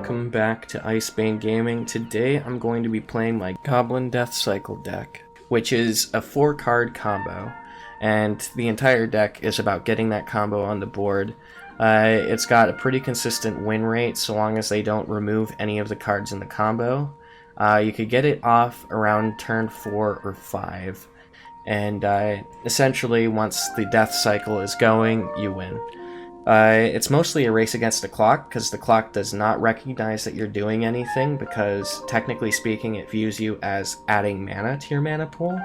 welcome back to Icebane Gaming. Today I'm going to be playing my Goblin Death Cycle deck, which is a 4-card combo, and the entire deck is about getting that combo on the board. It's got a pretty consistent win rate so long as they don't remove any of the cards in the combo. You could get it off around turn 4 or 5, and essentially once the Death Cycle is going, you win. It's mostly a race against the clock, because the clock does not recognize that you're doing anything, because technically speaking it views you as adding mana to your mana pool.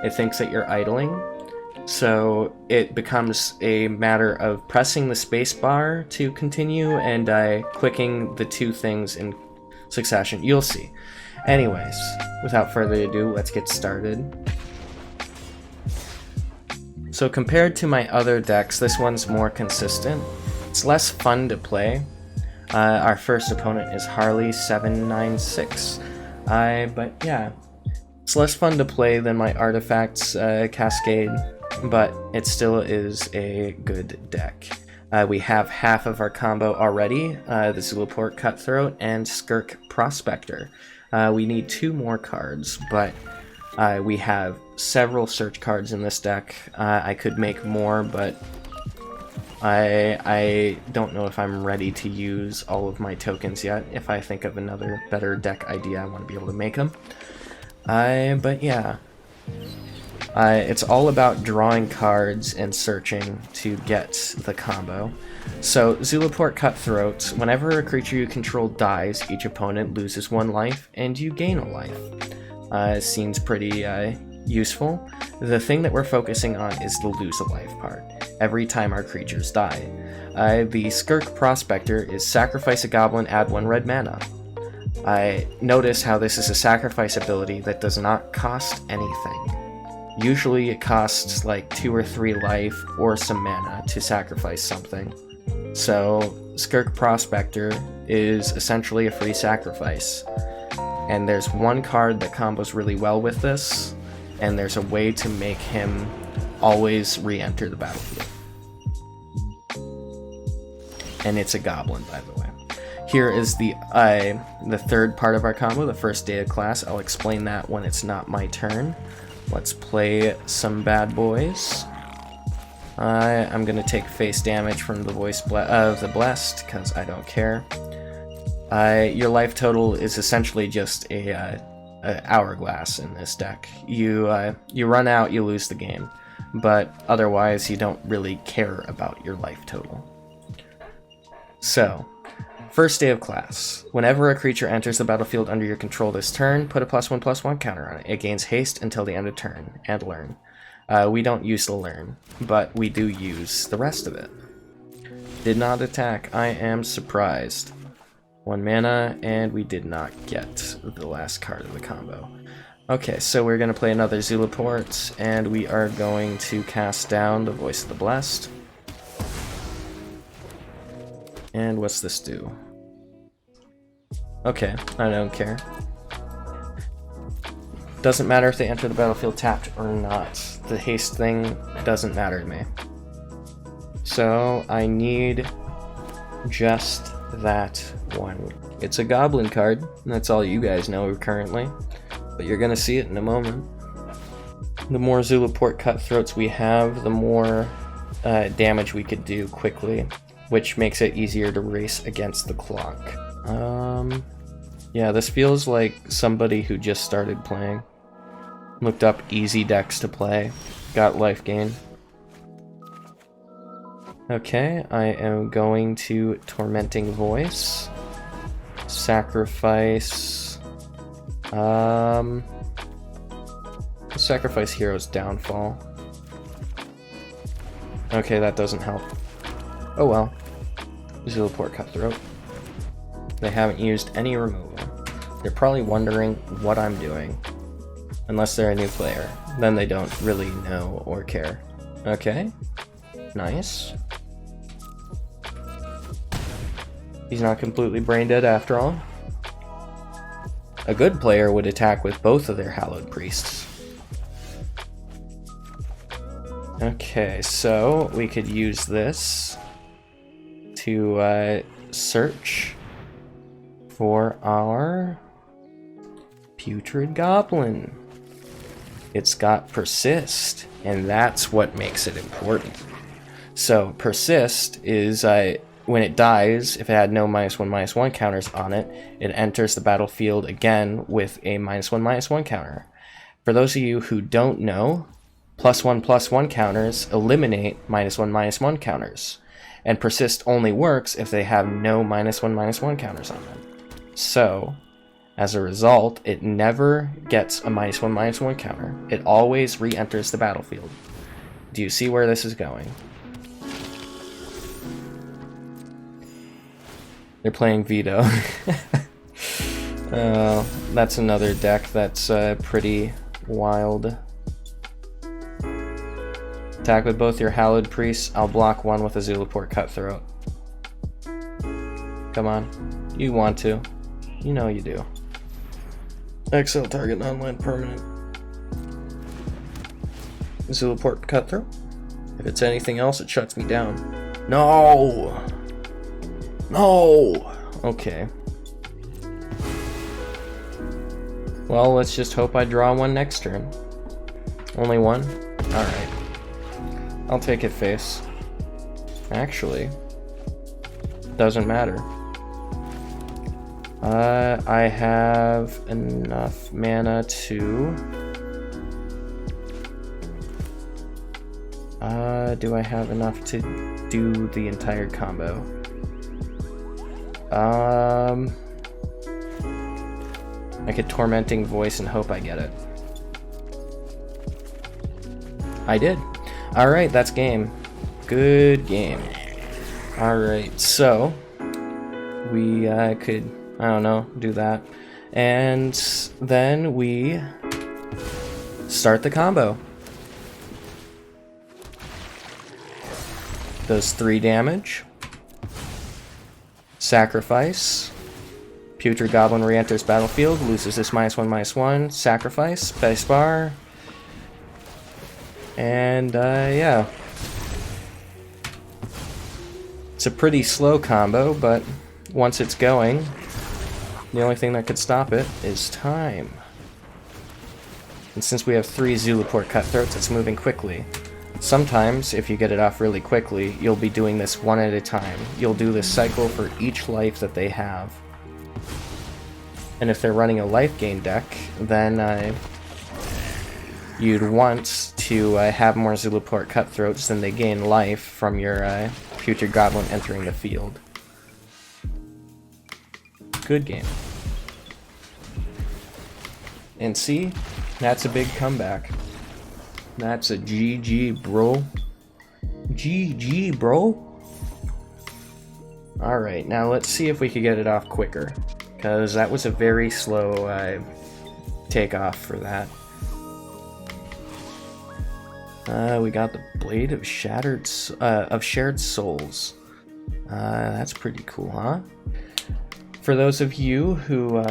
It thinks that you're idling, so it becomes a matter of pressing the spacebar to continue and clicking the two things in succession. You'll see. Anyways, without further ado, let's get started. So compared to my other decks, this one's more consistent. It's less fun to play. Our first opponent is Harley796. But yeah, it's less fun to play than my Artifacts Cascade, but it still is a good deck. We have half of our combo already, the Zulaport Cutthroat and Skirk Prospector. We need 2 more cards, but we have several search cards in this deck. I could make more, but I don't know if I'm ready to use all of my tokens yet. If I think of another better deck idea, I want to be able to make them. But yeah, it's all about drawing cards and searching to get the combo. So, Zulaport Cutthroat, whenever a creature you control dies, each opponent loses 1 life, and you gain a life. Seems pretty useful. The thing that we're focusing on is the lose a life part, every time our creatures die. The Skirk Prospector is sacrifice a goblin, add 1 red mana. Notice how this is a sacrifice ability that does not cost anything. Usually it costs like 2 or 3 life or some mana to sacrifice something. So Skirk Prospector is essentially a free sacrifice. And there's one card that combos really well with this, and there's a way to make him always re-enter the battlefield. And it's a Goblin, by the way. Here is the third part of our combo, the first day of class. I'll explain that when it's not my turn. Let's play some bad boys. I'm going to take face damage from the Voice of the Blessed, because I don't care. Your life total is essentially just a hourglass in this deck. You run out, you lose the game, but otherwise you don't really care about your life total. So, first day of class. Whenever a creature enters the battlefield under your control this turn, put a +1/+1 counter on it. It gains haste until the end of turn, and learn. We don't use the learn, but we do use the rest of it. Did not attack. I am surprised. 1 mana, and we did not get the last card of the combo. Okay, so we're going to play another Zulaport, and we are going to cast down the Voice of the Blessed. And what's this do? Okay, I don't care. Doesn't matter if they enter the battlefield tapped or not. The haste thing doesn't matter to me. So I need just that one. It's a Goblin card, and that's all you guys know currently, but you're gonna see it in a moment. The more Zulaport Cutthroats we have, the more damage we could do quickly, which makes it easier to race against the clock. Yeah, this feels like somebody who just started playing. Looked up easy decks to play, got life gain. Okay, I am going to Tormenting Voice. Sacrifice... sacrifice Hero's Downfall. Okay, that doesn't help. Oh well. Zulaport Cutthroat. They haven't used any removal. They're probably wondering what I'm doing. Unless they're a new player. Then they don't really know or care. Okay. Nice. He's not completely brain dead after all. A good player would attack with both of their Hallowed Priests. Okay, so we could use this to search for our Putrid Goblin. It's got Persist, and that's what makes it important. So Persist is when it dies, if it had no -1/-1 counters on it, it enters the battlefield again with a -1/-1 counter. For those of you who don't know, +1/+1 counters eliminate -1/-1 counters, and Persist only works if they have no -1/-1 counters on them. So, as a result, it never gets a -1/-1 counter. It always re-enters the battlefield. Do you see where this is going? They're playing Veto. That's another deck that's pretty wild. Attack with both your Hallowed Priests. I'll block one with a Zulaport Cutthroat. Come on. You want to. You know you do. Exile target non-land permanent. Zulaport Cutthroat. If it's anything else, it shuts me down. No! No! Okay. Well, let's just hope I draw one next turn. Only one? Alright. I'll take it face. Actually, doesn't matter. I have enough mana to... do I have enough to do the entire combo? I could Tormenting Voice and hope I get it. I did. Alright, that's game. Good game. Alright, so we could, I don't know, do that. And then we start the combo. Does 3 damage. Sacrifice. Putrid Goblin re-enters battlefield, loses this -1/-1, sacrifice, base bar. And yeah. It's a pretty slow combo, but once it's going, the only thing that could stop it is time. And since we have 3 Zulaport Cutthroats, it's moving quickly. Sometimes, if you get it off really quickly, you'll be doing this one at a time. You'll do this cycle for each life that they have. And if they're running a life gain deck, then you'd want to have more Zulaport Cutthroats than they gain life from your Putrid Goblin entering the field. Good game. And see, that's a big comeback. That's a GG, bro. GG, bro. Alright, now let's see if we could get it off quicker. Because that was a very slow takeoff for that. We got the Blade of Shared Souls. That's pretty cool, huh? For those of you who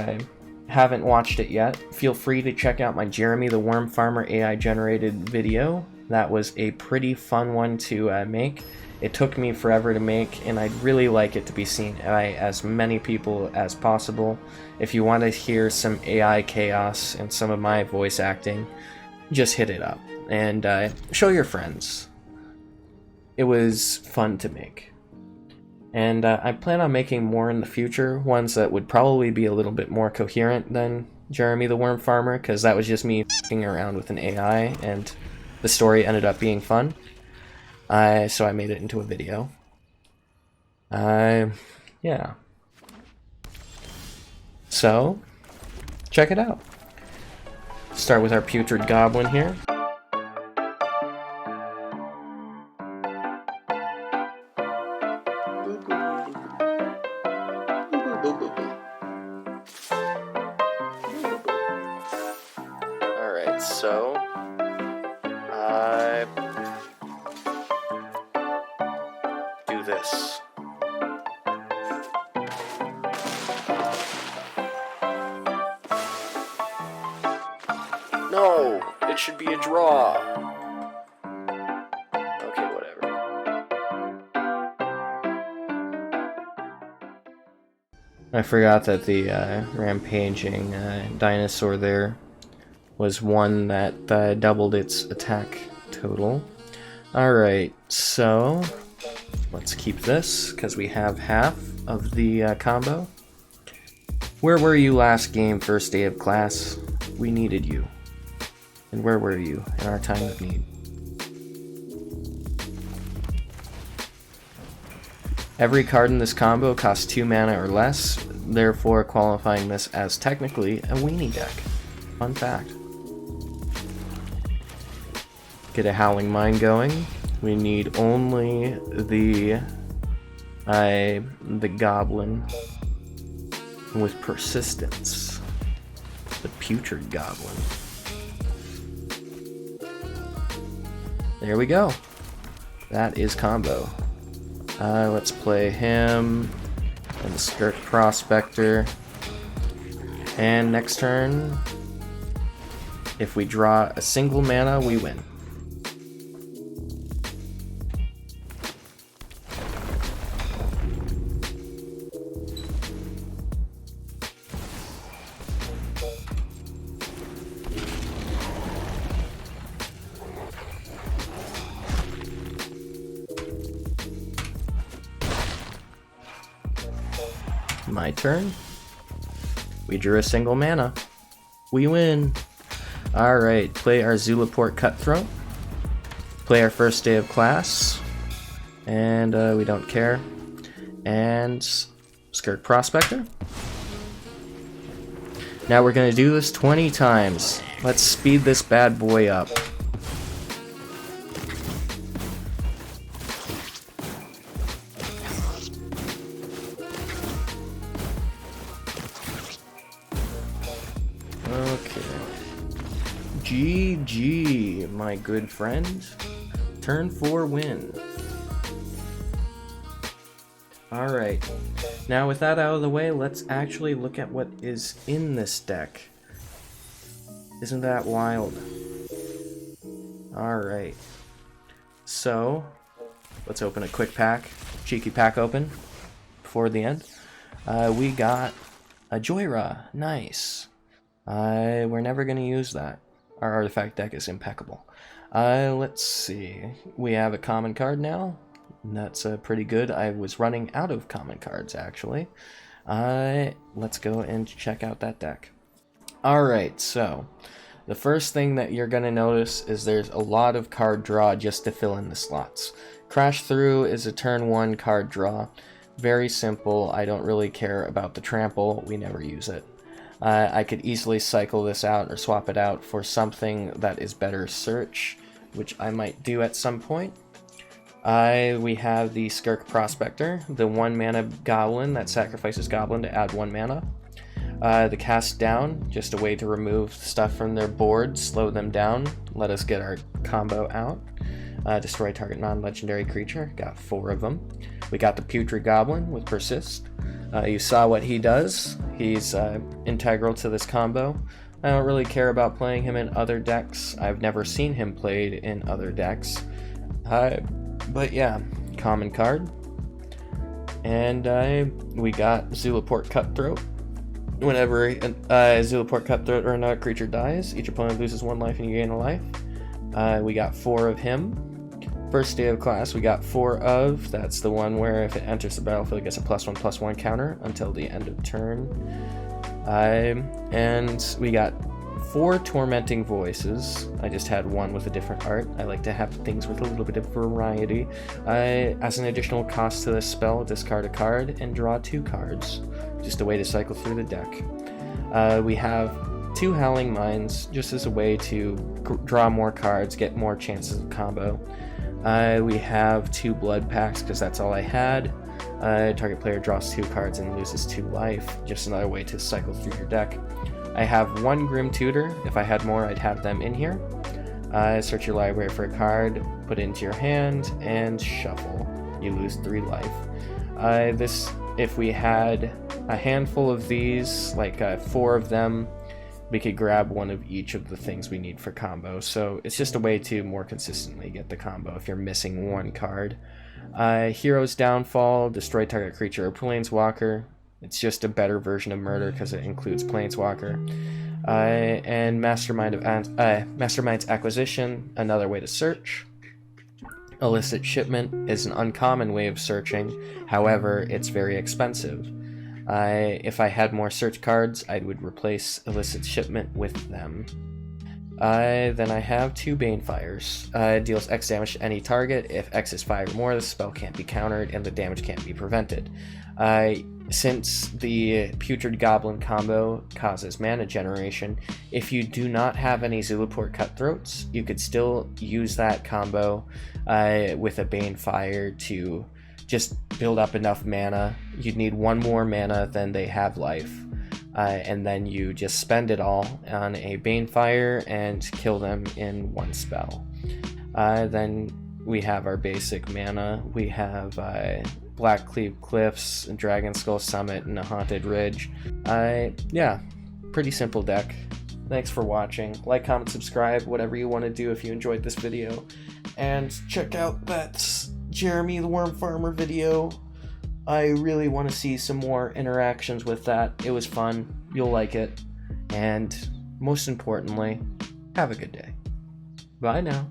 haven't watched it yet, feel free to check out my Jeremy the Worm Farmer AI generated video. That was a pretty fun one to make. It took me forever to make, and I'd really like it to be seen by as many people as possible. If you want to hear some AI chaos and some of my voice acting, just hit it up and show your friends. It was fun to make. And I plan on making more in the future, ones that would probably be a little bit more coherent than Jeremy the Worm Farmer, because that was just me f***ing around with an AI, and the story ended up being fun. So I made it into a video. Yeah. So, check it out. Start with our Putrid Goblin here. Alright, so do this. No, it should be a draw. Okay, whatever. I forgot that the rampaging dinosaur there was one that doubled its attack total. Alright, so let's keep this because we have half of the combo. Where were you last game, first day of class? We needed you. And where were you in our time of need? Every card in this combo costs 2 mana or less, therefore qualifying this as technically a weenie deck. Fun fact. Get a Howling Mine going. We need only the Goblin with persistence. The Putrid Goblin. There we go. That is combo. Let's play him and the Skirk Prospector. And next turn, if we draw a single mana, we win. My turn. We drew a single mana. We win. Alright, play our Zulaport Cutthroat. Play our first day of class. And we don't care. And Skirk Prospector. Now we're gonna do this 20 times. Let's speed this bad boy up. Okay. GG, my good friend. Turn 4 win. Alright. Now with that out of the way, let's actually look at what is in this deck. Isn't that wild? Alright. So, let's open a quick pack. Cheeky pack open. Before the end. We got a Joyra. Nice. We're never going to use that. Our artifact deck is impeccable. Let's see. We have a common card now. That's pretty good. I was running out of common cards, actually. Let's go and check out that deck. Alright, so the first thing that you're going to notice is there's a lot of card draw just to fill in the slots. Crash Through is a turn 1 card draw. Very simple. I don't really care about the trample. We never use it. I could easily cycle this out or swap it out for something that is better search, which I might do at some point. We have the Skirk Prospector, the 1 mana Goblin that sacrifices Goblin to add 1 mana. The Cast Down, just a way to remove stuff from their board, slow them down, let us get our combo out. Destroy target non-legendary creature, got 4 of them. We got the Putrid Goblin with Persist. You saw what he does. He's integral to this combo. I don't really care about playing him in other decks. I've never seen him played in other decks. But yeah, common card. And we got Zulaport Cutthroat. Whenever Zulaport Cutthroat or another creature dies, each opponent loses 1 life and you gain a life. We got 4 of him. First day of class, we got 4 of. That's the one where if it enters the battlefield, it gets a +1/+1 counter until the end of turn. And we got 4 Tormenting Voices. I just had 1 with a different art. I like to have things with a little bit of variety. As an additional cost to this spell, discard a card and draw 2 cards. Just a way to cycle through the deck. We have 2 Howling Mines, just as a way to draw more cards, get more chances of combo. We have 2 Blood Packs, because that's all I had. Target player draws 2 cards and loses 2 life. Just another way to cycle through your deck. I have 1 Grim Tutor. If I had more, I'd have them in here. Search your library for a card, put it into your hand, and shuffle. You lose 3 life. If we had a handful of these, like 4 of them, we could grab 1 of each of the things we need for combo. So it's just a way to more consistently get the combo if you're missing 1 card. Hero's Downfall, destroy target creature or planeswalker. It's just a better version of Murder because it includes Planeswalker. And Mastermind's Acquisition, another way to search. Illicit Shipment is an uncommon way of searching, however, it's very expensive. If I had more search cards, I would replace Illicit Shipment with them. Then I have 2 Banefires. Deals X damage to any target. If X is 5 or more, the spell can't be countered and the damage can't be prevented. Since the Putrid Goblin combo causes mana generation, if you do not have any Zulaport Cutthroats, you could still use that combo with a Banefire to just build up enough mana. You'd need 1 more mana than they have life. And then you just spend it all on a Banefire and kill them in 1 spell. Then we have our basic mana. We have Blackcleave Cliffs, Dragon Skull Summit, and a Haunted Ridge. Yeah, pretty simple deck. Thanks for watching. Like, comment, subscribe, whatever you want to do if you enjoyed this video. And check out that Jeremy the Worm Farmer video. I really want to see some more interactions with that. It was fun. You'll like it. And most importantly, have a good day. Bye now.